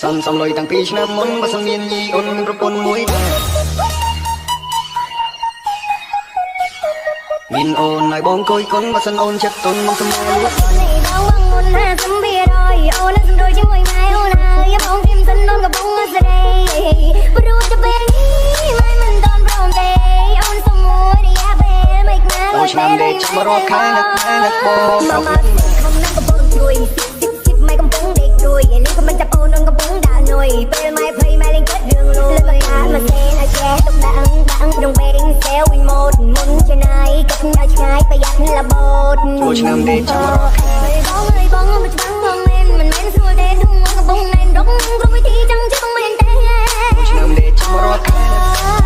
សំលុយតាំងពីឆ្នាំមុនបើសិនមានយីអូនមានប្រពន្ធមួយមានអូនឲ្យបងគួយគុណបើសិនអូនចិត្តទុនមកសម្រួលលួចបងមុនណាសំភារយអូនសំរួលជាមួយម៉ែអូនហើយបងគឹមសិនអូនក៏បងស្រីព្រោះតែពេលនេះម៉ែមិនតន់ព្រមទេអូនសុំមួយរយៈពេលមិនខ្នាអូនឆ្នាំដេកចាំរកខាងណាស់បងមកខំណាស់កំពុងជួយស៊ីម៉ែកំពុងដេករួយនេះក៏មិនចាប់អូនកំពុងដាក់នុយពេលម៉ែភ័យម៉ែលេងគិតរឿងលួយលើអាមកសេនឲ្យចេះទុកដាក់ក្នុងពេលសេវវិញម៉ូតមុនជាណៃគិតឲ្យឆ្ងាយប្រយ័ត្នលបូតចូលឆ្នាំដេកចាំរកបងមកច្បាំងបងមិនមែនស្រួលទេទុំកំពុងណែនរកគ្រប់វិធីចឹងជិះបងមែនទេចូលឆ្នាំដេកចាំរកខាង